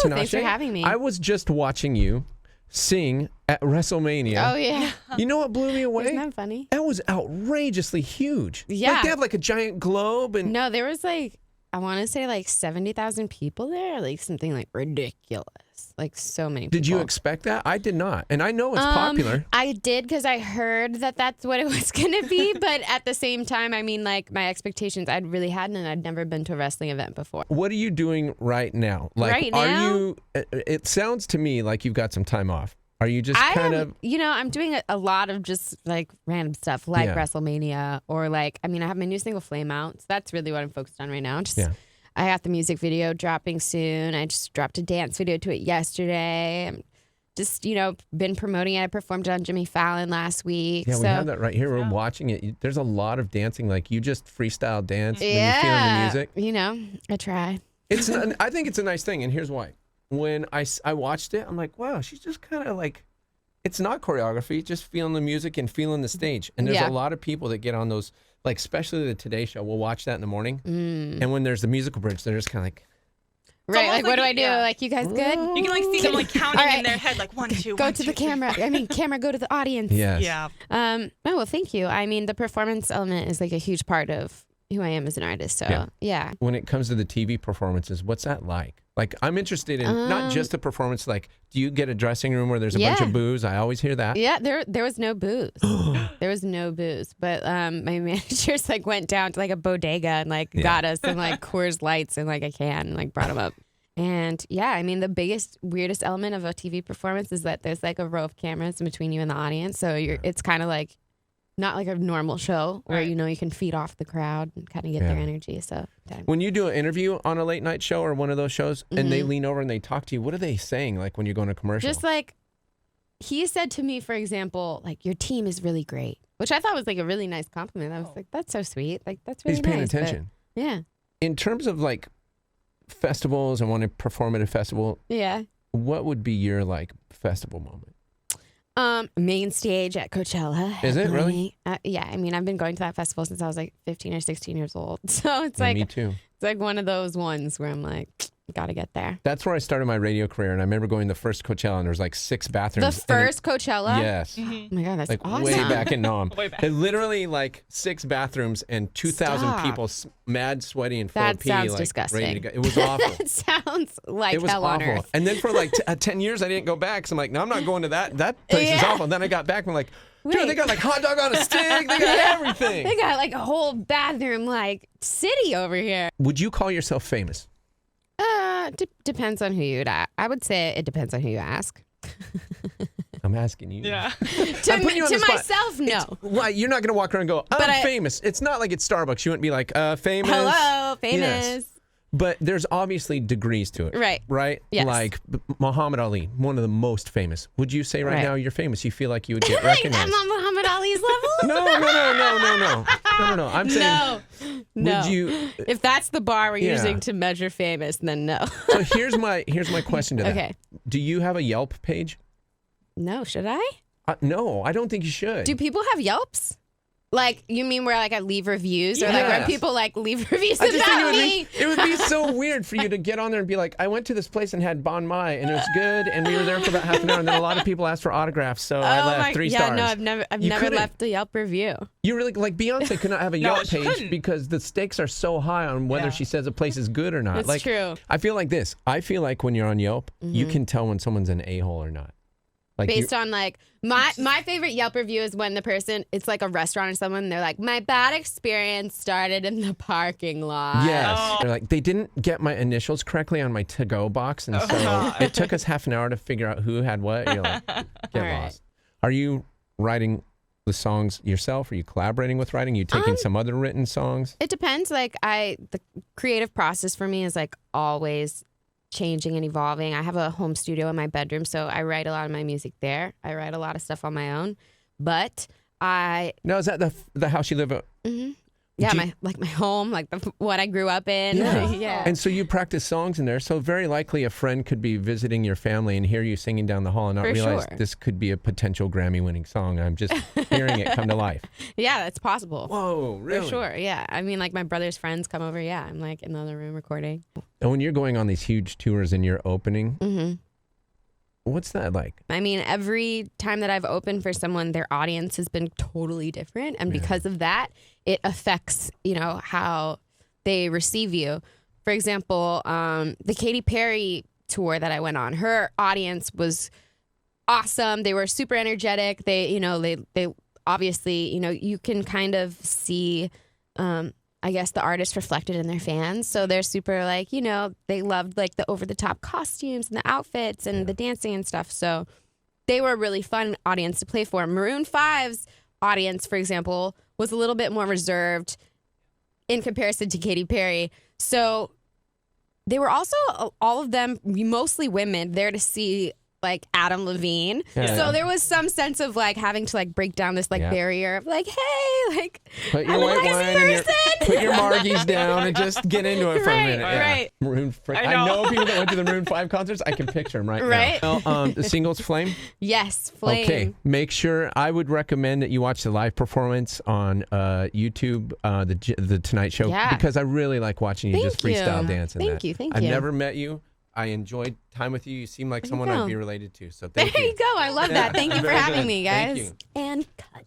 Tinashe. Thanks for having me. I was just watching you sing at WrestleMania. Oh, yeah. You know what blew me away? Isn't that funny? That was outrageously huge. Yeah. Like they have like a giant globe and No, there was like, I want to say like 70,000 people there, like something like ridiculous. Like so many people. Did you expect that? I did not. And I know it's popular. I did because I heard that that's what it was going to be. But at the same time, I mean, like my expectations, I'd really hadn't, and I'd never been to a wrestling event before. What are you doing right now? Like, Right are now? you? It sounds to me like you've got some time off. Are you just kind of? You know, I'm doing a lot of just like random stuff like Yeah. WrestleMania or like, I mean, I have my new single Flame Out. So that's really what I'm focused on right now. Just, Yeah. I got the music video dropping soon. I just dropped a dance video to it yesterday. I'm just, you know, been promoting it. I performed on Jimmy Fallon last week. Yeah, so, we have that right here. We're watching it. There's a lot of dancing. Like you just freestyle dance when you're feeling the music. You know, I try. I think it's a nice thing, and here's why. When I watched it, I'm like, wow, she's just kind of like, it's not choreography, just feeling the music and feeling the stage. And there's Yeah. a lot of people that get on those, like especially the Today Show. We'll watch that in the morning, and when there's the musical bridge, they're just kind of like, Right, like what do I do? yeah. Like, you guys good? You can like see them like counting All right. in their head, like 1, 2, Go 1, to 2, the 3, camera. 4. I mean, camera, go to the audience. yes. Yeah. Oh, well, thank you. I mean, the performance element is like a huge part of who I am as an artist. So, yeah. When it comes to the TV performances, what's that like? Like, I'm interested in not just the performance. Like, do you get a dressing room where there's a bunch of booze? I always hear that. Yeah, there was no booze. There was no booze. But my managers like went down to like a bodega and like got us some like Coors Lights and like a can and like brought them up. And yeah, I mean, the biggest, weirdest element of a TV performance is that there's like a row of cameras in between you and the audience. So it's kind of like not like a normal show where, you know, you can feed off the crowd and kind of get their energy. So When you do an interview on a late night show or one of those shows and they lean over and they talk to you, what are they saying? Like when you go on a commercial? just like he said to me, for example, like, your team is really great, which I thought was like a really nice compliment. I was like, that's so sweet. Like, that's really He's paying nice. But, attention. yeah. In terms of like festivals and want to perform at a festival, Yeah. what would be your like festival moment? Main stage at Coachella. Is it really? Yeah. I mean, I've been going to that festival since I was like 15 or 16 years old. So it's Yeah, like, me too. it's like one of those ones where I'm like, gotta get there. That's where I started my radio career, and I remember going to the first Coachella, and there was like 6 bathrooms. The first Coachella? Yes. Oh my God, that's Like awesome. way back in Nam. Way back. It literally like 6 bathrooms and 2,000 Stop. people, mad, sweaty, and full That of pee. sounds like, disgusting. Ready to go. It was awful. That sounds like It was hell on awful. earth. And then for like 10 years, I didn't go back. So I'm like, no, I'm not going to that. That place is Yeah. awful. And then I got back and I'm like, dude, Wait. they got like hot dog on a stick. They got everything. They got like a whole bathroom like city over here. Would you call yourself famous? Depends on who you'd ask. I would say it depends on who you ask. I'm asking you. Yeah. To putting you on the spot. myself, no. Right, you're not going to walk around and go, I'm But famous. It's not like it's Starbucks. You wouldn't be like, famous. Hello, famous. Yes. But there's obviously degrees to it. Right. Right? Yes. Like Muhammad Ali, one of the most famous. Would you say right Right. now you're famous? You feel like you would get Like, recognized? I'm on Muhammad Ali's level? No. I'm saying, No. would you? If that's the bar we're Yeah. using to measure famous, then no. So here's my question to that. Okay. Do you have a Yelp page? No, should I? No, I don't think you should. Do people have Yelps? Like, you mean where like I leave reviews, or like where Yes. people like leave reviews I just about think me? it would be so weird for you to get on there and be like, I went to this place and had Bon Mai and it was good and we were there for about half an hour and then a lot of people asked for autographs, so I left 3 stars. No, I've never You couldn't. left a Yelp review. You really, like Beyonce could not have a No, Yelp she page couldn't. because the stakes are so high on whether she says a place is good or not. That's like, true. I feel like this. I feel like when you're on Yelp, you can tell when someone's an a-hole or not. Like Based on like my favorite Yelp review is when the person, it's like a restaurant or someone, they're like, my bad experience started in the parking lot. Yes. They're like, they didn't get my initials correctly on my to-go box, and so it took us half an hour to figure out who had what. You're like, get All right. lost. Are you writing the songs yourself? Are you collaborating with writing? Are you taking some other written songs? It depends. Like the creative process for me is like always changing and evolving. I have a home studio in my bedroom, so I write a lot of my music there. I write a lot of stuff on my own, but Now, is that the house you live at? Mhm. Yeah, my home, like what I grew up in. Yeah. Yeah. And so you practice songs in there. So very likely a friend could be visiting your family and hear you singing down the hall and not For realize sure. this could be a potential Grammy-winning song. I'm just hearing it come to life. Yeah, that's possible. Whoa, really? For sure, yeah. I mean, like my brother's friends come over. Yeah, I'm like in the other room recording. And when you're going on these huge tours and you're opening, Mm-hmm. what's that like? I mean, every time that I've opened for someone, their audience has been totally different. And because of that, it affects, how they receive you. For example, the Katy Perry tour that I went on, her audience was awesome. They were super energetic. They obviously, you can kind of see, I guess, the artist reflected in their fans. So they're super like, they loved like the over the top costumes and the outfits and the dancing and stuff. So they were a really fun audience to play for. Maroon 5's audience, for example, was a little bit more reserved in comparison to Katy Perry. So they were also, all of them, mostly women, there to see like Adam Levine. Yeah. So there was some sense of like having to like break down this like barrier of like, hey, like Put your I'm a white nice wine and your, person. put your margies down and just get into it for a Right, minute. Yeah. right. I know people that went to the Maroon 5 concerts. I can picture them right now. Well, the singles Flame. Yes, Flame. Okay, make sure. I would recommend that you watch the live performance on YouTube, the Tonight Show, Yeah. because I really like watching you Thank just freestyle you. dance. In Thank that. you, thank I've you. never met you. I enjoyed time with you. You seem like There you someone go. I'd be related to. So There thank you. you go. I love that. Thank you for Very having good. me, Thank guys. you. And cut.